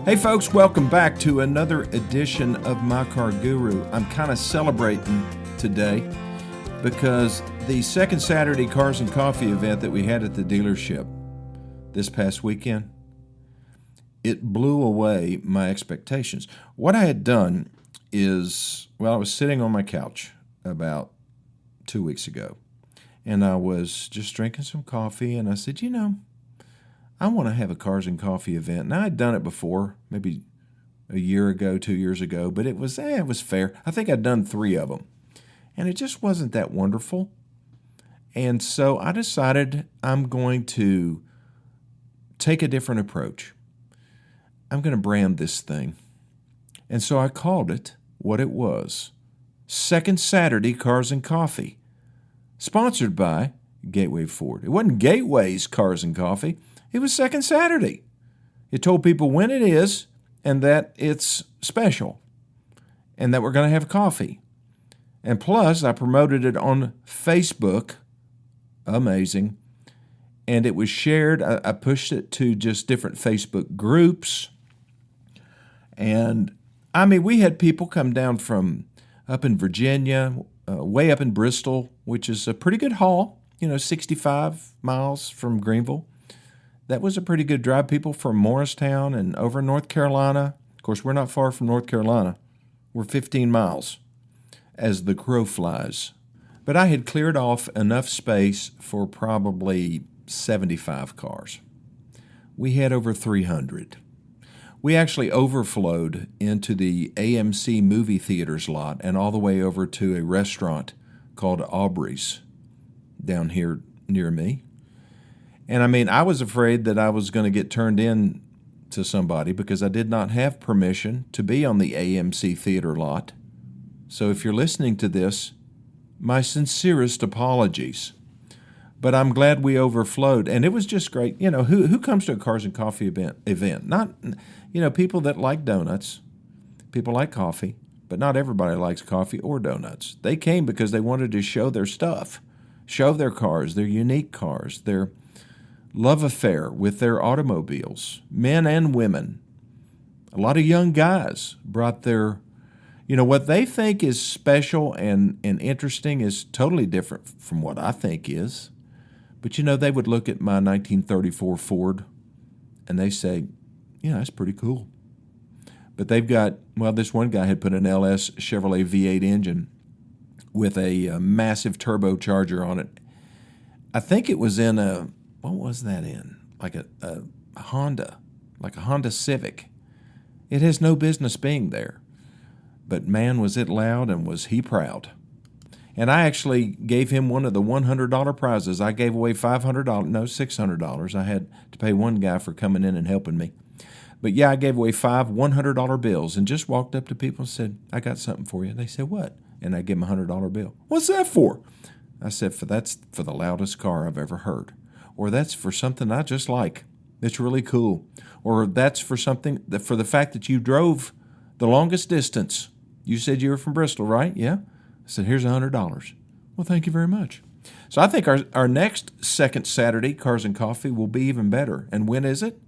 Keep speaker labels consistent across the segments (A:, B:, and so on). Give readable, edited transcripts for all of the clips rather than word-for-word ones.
A: Hey folks, welcome back to another edition of My Car Guru. I'm kind of celebrating today because the second Saturday Cars and Coffee event that we had at the dealership this past weekend, it blew away my expectations. What I had done is, I was sitting on my couch about 2 weeks ago, and I was just drinking some coffee, and I said, I want to have a Cars and Coffee event. Now, I'd done it before, maybe a year ago, 2 years ago, but it was fair. I think I'd done 3 of them, and it just wasn't that wonderful. And so I decided I'm going to take a different approach. I'm going to brand this thing. And so I called it what it was, Second Saturday Cars and Coffee, sponsored by Gateway Ford. It wasn't Gateway's Cars and Coffee. It was Second Saturday. It told people when it is and that it's special and that we're going to have coffee. And plus, I promoted it on Facebook. Amazing. And it was shared. I pushed it to just different Facebook groups. And, we had people come down from up in Virginia, way up in Bristol, which is a pretty good haul, 65 miles from Greenville. That was a pretty good drive. People from Morristown and over North Carolina. Of course, we're not far from North Carolina. We're 15 miles as the crow flies. But I had cleared off enough space for probably 75 cars. We had over 300. We actually overflowed into the AMC movie theaters lot and all the way over to a restaurant called Aubrey's down here near me. And I was afraid that I was going to get turned in to somebody because I did not have permission to be on the AMC theater lot. So if you're listening to this, my sincerest apologies. But I'm glad we overflowed, and it was just great. Who comes to a Cars and Coffee event? Not, people that like donuts. People like coffee, but not everybody likes coffee or donuts. They came because they wanted to show their stuff, show their cars, their unique cars, their love affair with their automobiles, men and women. A lot of young guys brought their, what they think is special and interesting is totally different from what I think is. But, they would look at my 1934 Ford and they say, that's pretty cool. But they've got, this one guy had put an LS Chevrolet V8 engine with a massive turbocharger on it. I think it was in what was that in? Like a Honda, like a Honda Civic. It has no business being there. But man, was it loud and was he proud. And I actually gave him one of the $100 prizes. I gave away $600. I had to pay one guy for coming in and helping me. But yeah, I gave away 5 $100 bills and just walked up to people and said, I got something for you. And they said, what? And I gave them a $100 bill. What's that for? I said, that's for the loudest car I've ever heard. Or that's for something I just like. It's really cool. Or that's for something, for the fact that you drove the longest distance. You said you were from Bristol, right? Yeah? I said, here's $100. Well, thank you very much. So I think our next second Saturday, Cars and Coffee, will be even better. And when is it?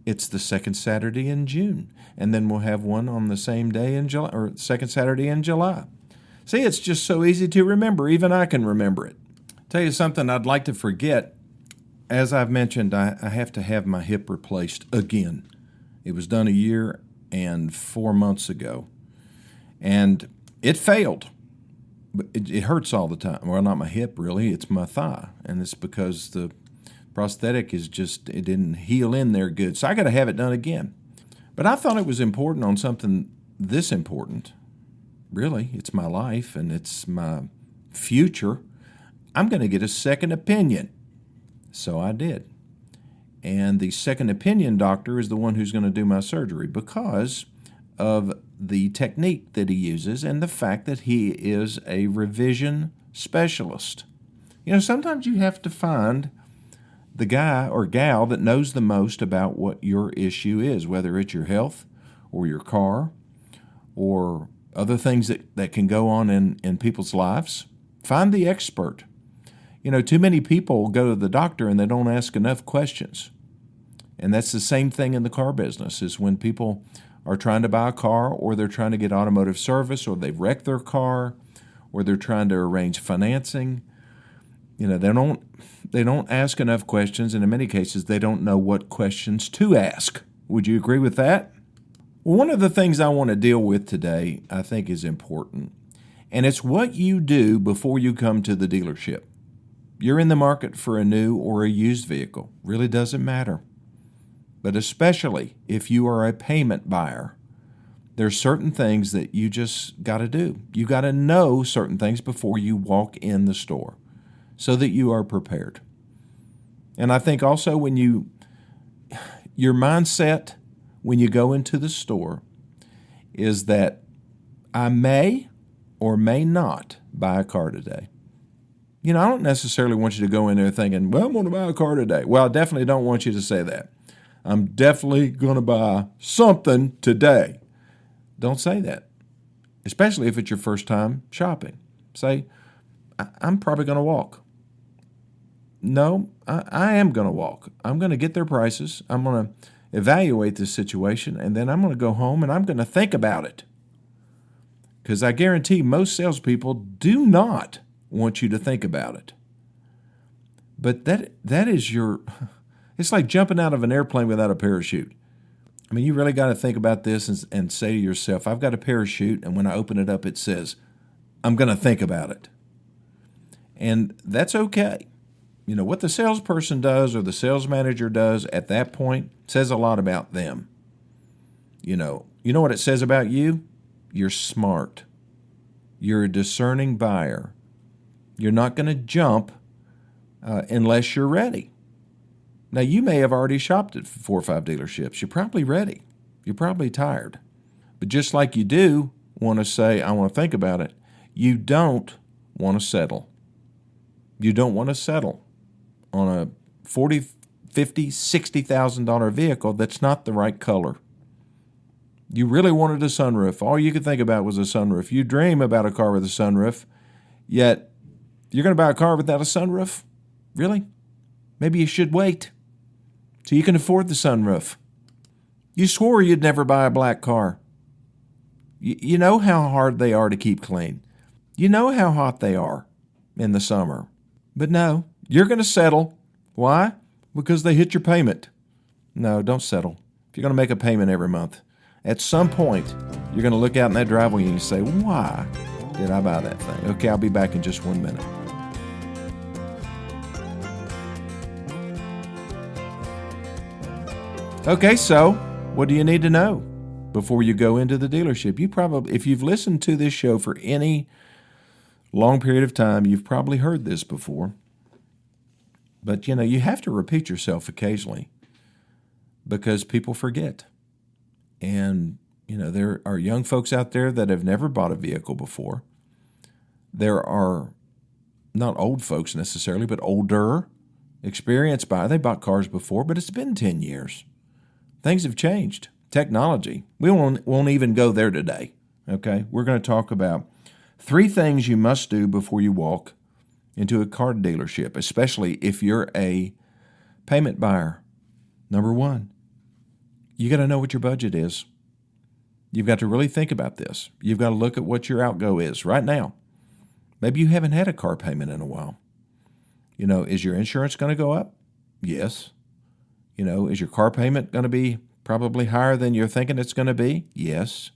A: It's the second Saturday in June. And then we'll have one on the same day in July, or second Saturday in July. See, it's just so easy to remember. Even I can remember it. Tell you something I'd like to forget. As I've mentioned, I have to have my hip replaced again. It was done 1 year and 4 months ago. And it failed. It hurts all the time. Well, not my hip, really. It's my thigh. And it's because the prosthetic it didn't heal in there good. So I got to have it done again. But I thought it was important on something this important. Really, it's my life and it's my future. I'm going to get a second opinion. So I did. And the second opinion doctor is the one who's going to do my surgery because of the technique that he uses and the fact that he is a revision specialist. Sometimes you have to find the guy or gal that knows the most about what your issue is, whether it's your health or your car or other things that can go on in people's lives. Find the expert. Too many people go to the doctor and they don't ask enough questions. And that's the same thing in the car business, is when people are trying to buy a car, or they're trying to get automotive service, or they've wrecked their car, or they're trying to arrange financing. They don't ask enough questions, and in many cases they don't know what questions to ask. Would you agree with that? Well, one of the things I want to deal with today, I think, is important, and it's what you do before you come to the dealership. You're in the market for a new or a used vehicle. Really doesn't matter. But especially if you are a payment buyer, there's certain things that you just got to do. You got to know certain things before you walk in the store so that you are prepared. And I think also your mindset when you go into the store is that I may or may not buy a car today. I don't necessarily want you to go in there thinking, well, I'm going to buy a car today. Well, I definitely don't want you to say that. I'm definitely going to buy something today. Don't say that, especially if it's your first time shopping. Say, I'm probably going to walk. No, I am going to walk. I'm going to get their prices. I'm going to evaluate this situation, and then I'm going to go home and I'm going to think about it. Because I guarantee most salespeople do not want you to think about it. But that is it's like jumping out of an airplane without a parachute. I mean, you really got to think about this and say to yourself, I've got a parachute, and when I open it up, it says, I'm going to think about it. And that's okay. What the salesperson does or the sales manager does at that point says a lot about them. You know what it says about you? You're smart. You're a discerning buyer. You're not going to jump unless you're ready. Now, you may have already shopped at 4 or 5 dealerships. You're probably ready. You're probably tired. But just like you do want to say, I want to think about it, you don't want to settle. You don't want to settle on a $40,000, $50,000, $60,000 vehicle that's not the right color. You really wanted a sunroof. All you could think about was a sunroof. You dream about a car with a sunroof, yet you're going to buy a car without a sunroof? Really? Maybe you should wait so you can afford the sunroof. You swore you'd never buy a black car. You know how hard they are to keep clean. You know how hot they are in the summer. But no, you're going to settle. Why? Because they hit your payment. No, don't settle. If you're going to make a payment every month, at some point, you're going to look out in that driveway and you say, why did I buy that thing? Okay, I'll be back in just 1 minute. Okay, so what do you need to know before you go into the dealership? If you've listened to this show for any long period of time, you've probably heard this before. But, you have to repeat yourself occasionally because people forget. And, there are young folks out there that have never bought a vehicle before. There are not old folks necessarily, but older, experienced buyers. They bought cars before, but it's been 10 years. Things have changed. Technology. We won't even go there today, okay? We're going to talk about 3 things you must do before you walk into a car dealership, especially if you're a payment buyer. Number 1, you got to know what your budget is. You've got to really think about this. You've got to look at what your outgo is right now. Maybe you haven't had a car payment in a while. Is your insurance going to go up? Yes. Is your car payment going to be probably higher than you're thinking it's going to be? Yes.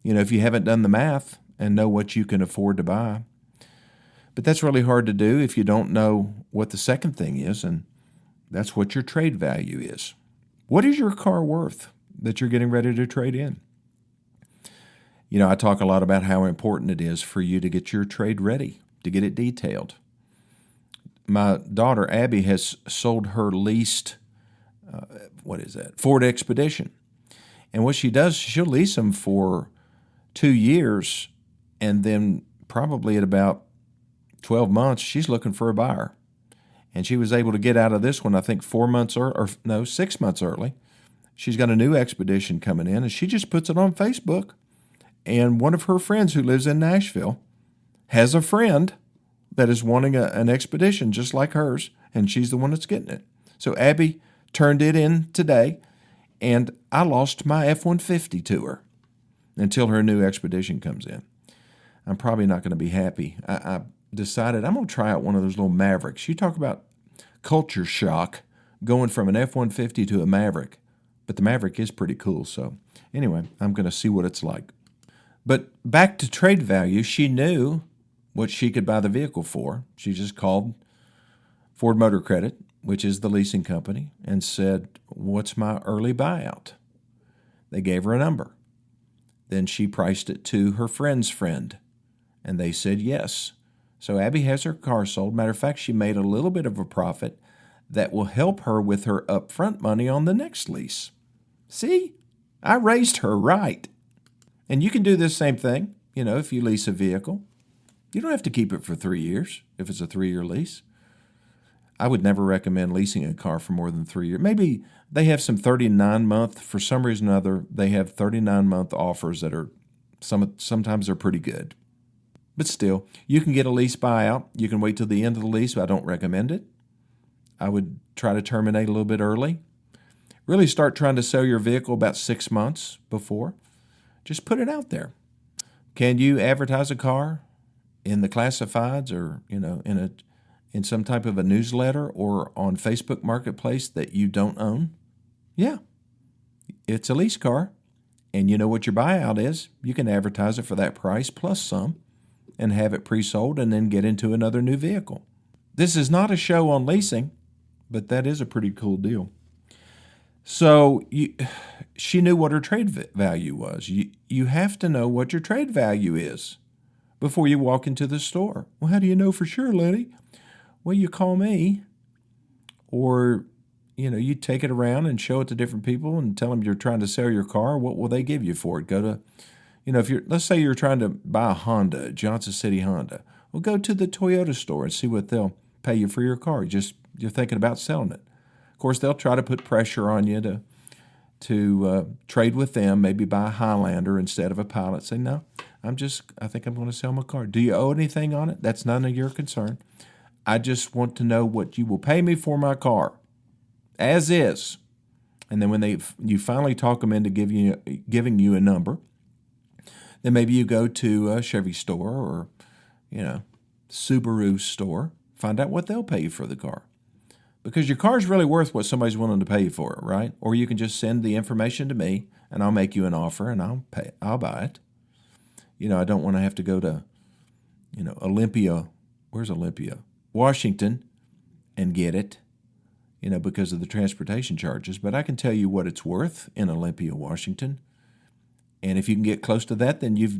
A: If you haven't done the math and know what you can afford to buy. But that's really hard to do if you don't know what the second thing is, and that's what your trade value is. What is your car worth that you're getting ready to trade in? I talk a lot about how important it is for you to get your trade ready, to get it detailed. My daughter, Abby, has sold her leased, Ford Expedition. And what she does, she'll lease them for 2 years, and then probably at about 12 months, she's looking for a buyer. And she was able to get out of this one, I think 6 months early. She's got a new Expedition coming in, and she just puts it on Facebook. And one of her friends who lives in Nashville has a friend that is wanting an Expedition just like hers, and she's the one that's getting it. So Abby turned it in today, and I lost my F-150 to her until her new Expedition comes in. I'm probably not going to be happy. I decided I'm going to try out one of those little Mavericks. You talk about culture shock going from an F-150 to a Maverick, but the Maverick is pretty cool. So anyway, I'm going to see what it's like. But back to trade value, she knew what she could buy the vehicle for. She just called Ford Motor Credit, which is the leasing company, and said, "What's my early buyout?" They gave her a number. Then she priced it to her friend's friend, and they said yes. So Abby has her car sold. Matter of fact, she made a little bit of a profit that will help her with her upfront money on the next lease. See, I raised her right. And you can do this same thing, if you lease a vehicle. You don't have to keep it for 3 years if it's a 3-year lease. I would never recommend leasing a car for more than 3 years. Maybe they have some 39-month. For some reason or other, they have 39-month offers that are sometimes they're pretty good. But still, you can get a lease buyout. You can wait till the end of the lease, but I don't recommend it. I would try to terminate a little bit early. Really start trying to sell your vehicle about 6 months before. Just put it out there. Can you advertise a car in the classifieds or, in some type of a newsletter or on Facebook Marketplace that you don't own? Yeah. It's a lease car, and you know what your buyout is. You can advertise it for that price plus some and have it pre-sold and then get into another new vehicle. This is not a show on leasing, but that is a pretty cool deal. So she knew what her trade value was. You have to know what your trade value is before you walk into the store. Well, how do you know for sure, Lenny? Well, you call me, or you take it around and show it to different people and tell them you're trying to sell your car. What will they give you for it? Go to, let's say you're trying to buy a Honda, Johnson City Honda. Well, go to the Toyota store and see what they'll pay you for your car. You're thinking about selling it. Of course, they'll try to put pressure on you to trade with them, maybe buy a Highlander instead of a Pilot. Say, no, I think I'm going to sell my car. Do you owe anything on it? That's none of your concern. I just want to know what you will pay me for my car, as is. And then when you finally talk them into giving you a number, then maybe you go to a Chevy store or, Subaru store, find out what they'll pay you for the car. Because your car's really worth what somebody's willing to pay you for it, right? Or you can just send the information to me, and I'll make you an offer, and I'll buy it. I don't want to have to go to, Olympia. Where's Olympia? Washington, and get it, because of the transportation charges. But I can tell you what it's worth in Olympia, Washington. And if you can get close to that, then you've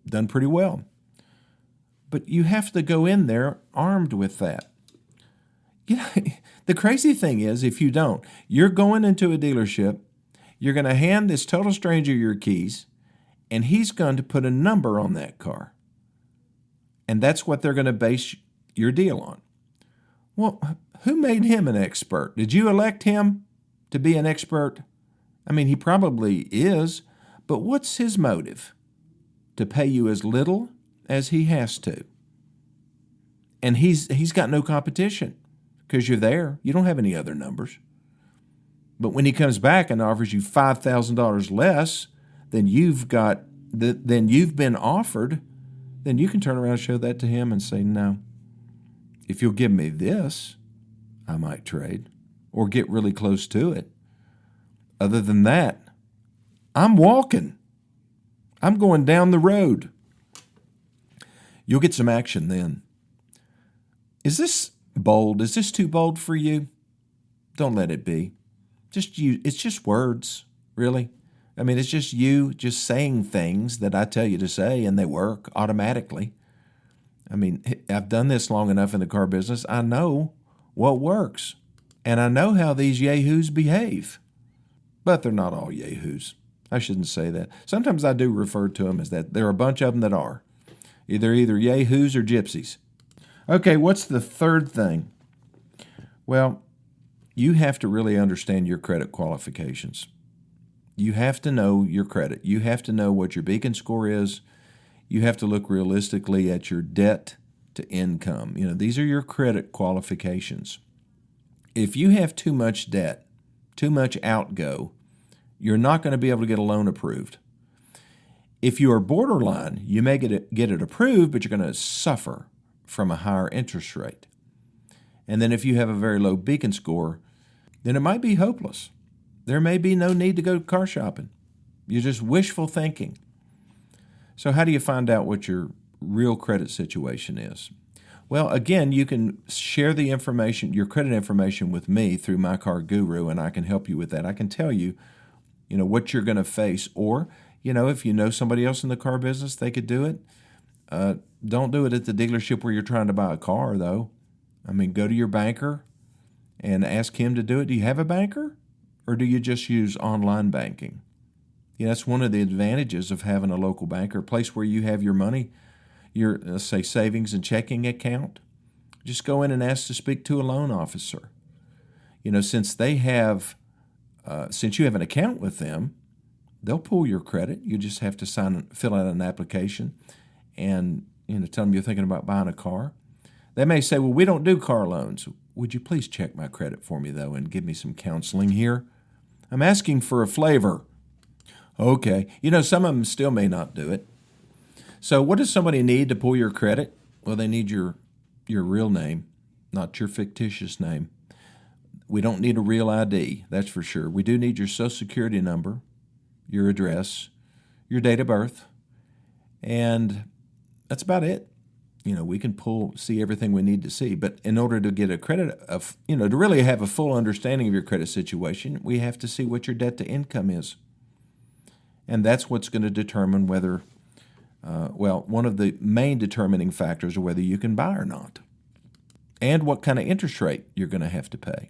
A: done pretty well. But you have to go in there armed with that. The crazy thing is, if you don't, you're going into a dealership, you're going to hand this total stranger your keys, and he's going to put a number on that car. And that's what they're going to base your deal on. Well, who made him an expert? Did you elect him to be an expert? I mean, he probably is, but what's his motive? To pay you as little as he has to. And he's got no competition because you're there. You don't have any other numbers. But when he comes back and offers you $5,000 less than you've been offered, then you can turn around and show that to him and say, no, if you'll give me this, I might trade or get really close to it. Other than that, I'm walking. I'm going down the road. You'll get some action then. Is this bold? Is this too bold for you? Don't let it be. It's just words, really. I mean, it's just you just saying things that I tell you to say, and they work automatically. I mean, I've done this long enough in the car business. I know what works, and I know how these yahoos behave. But they're not all yahoos. I shouldn't say that. Sometimes I do refer to them as that. There are a bunch of them that are. Either yahoos or gypsies. Okay, what's the third thing? Well, you have to really understand your credit qualifications. You have to know your credit. You have to know what your beacon score is. You have to look realistically at your debt to income. These are your credit qualifications. If you have too much debt, too much outgo, you're not going to be able to get a loan approved. If you are borderline, you may get it approved, but you're going to suffer from a higher interest rate. And then if you have a very low Beacon score, then it might be hopeless. There may be no need to go car shopping. You're just wishful thinking. So how do you find out what your real credit situation is? Well, again, you can share the information, your credit information with me through My Car Guru, and I can help you with that. I can tell you, what you're going to face. Or, if you know somebody else in the car business, they could do it. Don't do it at the dealership where you're trying to buy a car, though. Go to your banker and ask him to do it. Do you have a banker, or do you just use online banking? That's one of the advantages of having a local banker, a place where you have your money, your, let's say, savings and checking account. Just go in and ask to speak to a loan officer. Since they have, since you have an account with them, they'll pull your credit. You just have to fill out an application, and tell them you're thinking about buying a car. They may say, well, we don't do car loans. Would you please check my credit for me, though, and give me some counseling here? I'm asking for a flavor. Okay. Some of them still may not do it. So what does somebody need to pull your credit? Well, they need your real name, not your fictitious name. We don't need a real ID, that's for sure. We do need your Social Security number, your address, your date of birth, and that's about it. We can see everything we need to see, but in order to get a credit to really have a full understanding of your credit situation, we have to see what your debt to income is. And that's what's going to determine whether, one of the main determining factors are whether you can buy or not, and what kind of interest rate you're going to have to pay.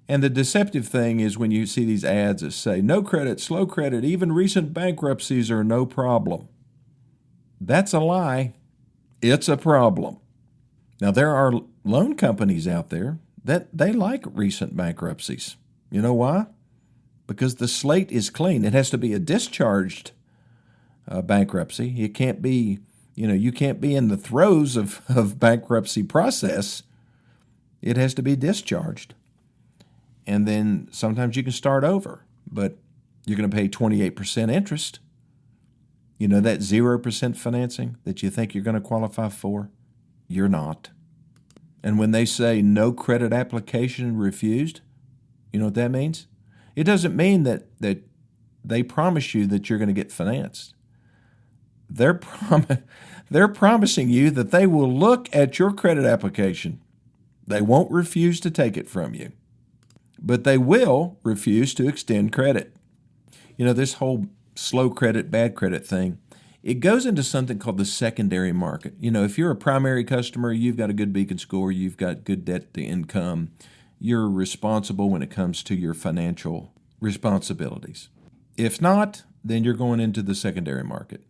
A: And the deceptive thing is when you see these ads that say, no credit, slow credit, even recent bankruptcies are no problem. That's a lie. It's a problem. Now, there are loan companies out there that they like recent bankruptcies. You know why? Because the slate is clean. It has to be a discharged bankruptcy. It can't be, you can't be in the throes of bankruptcy process. It has to be discharged. And then sometimes you can start over, but you're going to pay 28% interest. That 0% financing that you think you're going to qualify for, you're not. And when they say no credit application refused, you know what that means? It doesn't mean that they promise you that you're going to get financed. They're promising you that they will look at your credit application. They won't refuse to take it from you, but they will refuse to extend credit. This whole slow credit, bad credit thing, it goes into something called the secondary market. If you're a primary customer, you've got a good Beacon score, you've got good debt to income, you're responsible when it comes to your financial responsibilities. If not, then you're going into the secondary market.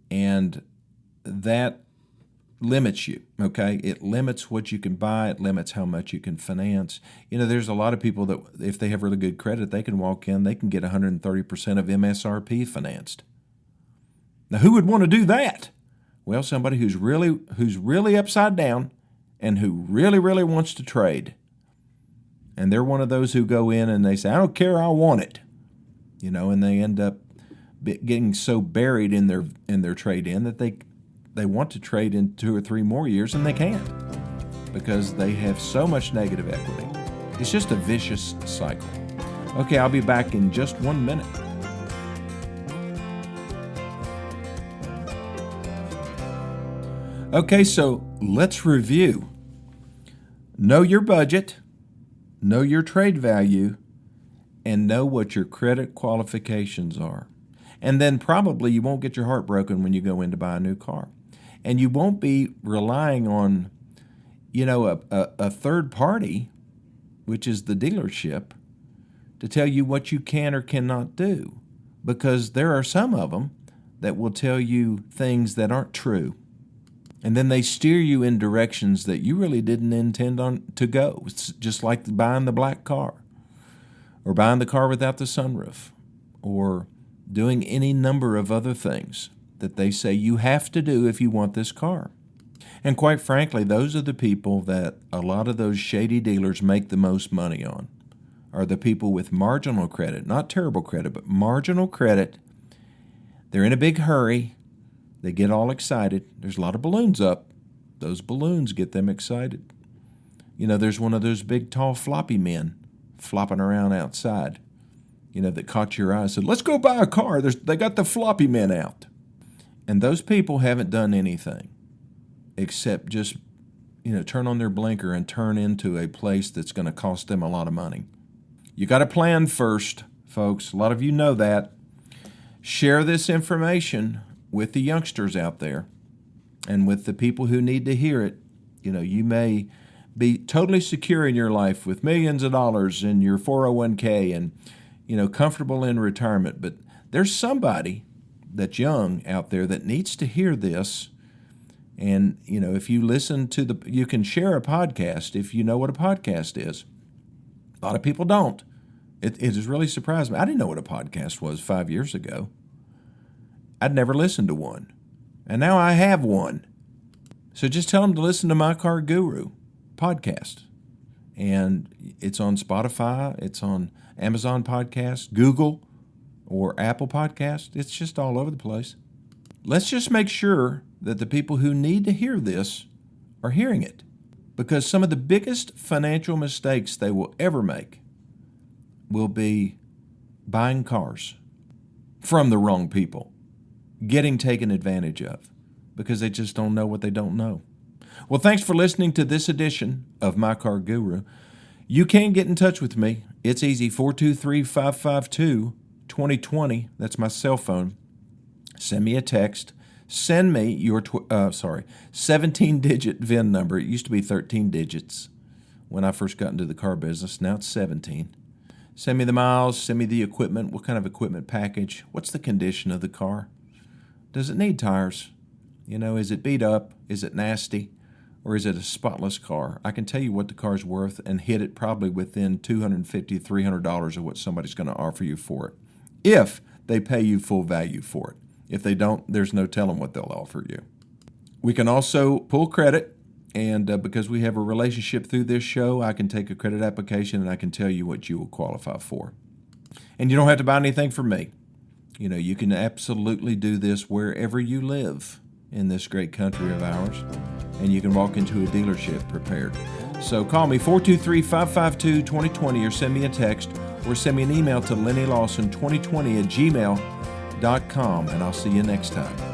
A: And that limits you, okay? It limits what you can buy. It limits how much you can finance. There's a lot of people that if they have really good credit, they can walk in, they can get 130% of MSRP financed. Now, who would want to do that? Well, somebody who's really upside down and who really, really wants to trade. And they're one of those who go in and they say, I don't care, I want it. And they end up getting so buried in their trade-in that they want to trade in 2 or 3 more years and they can't because they have so much negative equity. It's just a vicious cycle. Okay, I'll be back in just 1 minute. Okay, so let's review. Know your budget, know your trade value, and know what your credit qualifications are. And then probably you won't get your heart broken when you go in to buy a new car. And you won't be relying on, a third party, which is the dealership, to tell you what you can or cannot do. Because there are some of them that will tell you things that aren't true. And then they steer you in directions that you really didn't intend on to go. It's just like buying the black car, or buying the car without the sunroof, or doing any number of other things that they say you have to do if you want this car. And quite frankly, those are the people that a lot of those shady dealers make the most money on. are the people with marginal credit, not terrible credit, but marginal credit. They're in a big hurry. They get all excited. There's a lot of balloons up. Those balloons get them excited. You know, there's one of those big, tall, floppy men flopping around outside, you know, that caught your eye and said, let's go buy a car. They got the floppy men out. And those people haven't done anything except just, you know, turn on their blinker and turn into a place that's going to cost them a lot of money. You got to plan first, folks. A lot of you know that. Share this information with the youngsters out there and with the people who need to hear it. You know, you may be totally secure in your life with millions of dollars in your 401k and, you know, comfortable in retirement. But there's somebody that's young out there that needs to hear this. And, you know, if you listen to you can share a podcast if you know what a podcast is. A lot of people don't. It has really surprised me. I didn't know what a podcast was 5 years ago. I'd never listened to one. And now I have one. So just tell them to listen to My Car Guru podcast. And it's on Spotify. It's on Amazon Podcasts, Google, or Apple Podcasts. It's just all over the place. Let's just make sure that the people who need to hear this are hearing it. Because some of the biggest financial mistakes they will ever make will be buying cars from the wrong people, getting taken advantage of, because they just don't know what they don't know. Well, thanks for listening to this edition of My Car Guru. You can get in touch with me. It's easy, 423-552-2020. That's my cell phone. Send me a text. Send me your 17-digit VIN number. It used to be 13 digits when I first got into the car business. Now it's 17. Send me the miles. Send me the equipment. What kind of equipment package? What's the condition of the car? Does it need tires? You know, is it beat up? Is it nasty? Or is it a spotless car? I can tell you what the car's worth and hit it probably within $250, $300 of what somebody's going to offer you for it, if they pay you full value for it. If they don't, there's no telling what they'll offer you. We can also pull credit, and because we have a relationship through this show, I can take a credit application and I can tell you what you will qualify for. And you don't have to buy anything from me. You know, you can absolutely do this wherever you live in this great country of ours, and you can walk into a dealership prepared. So call me 423-552-2020 or send me a text or send me an email to LennyLawson2020@gmail.com, and I'll see you next time.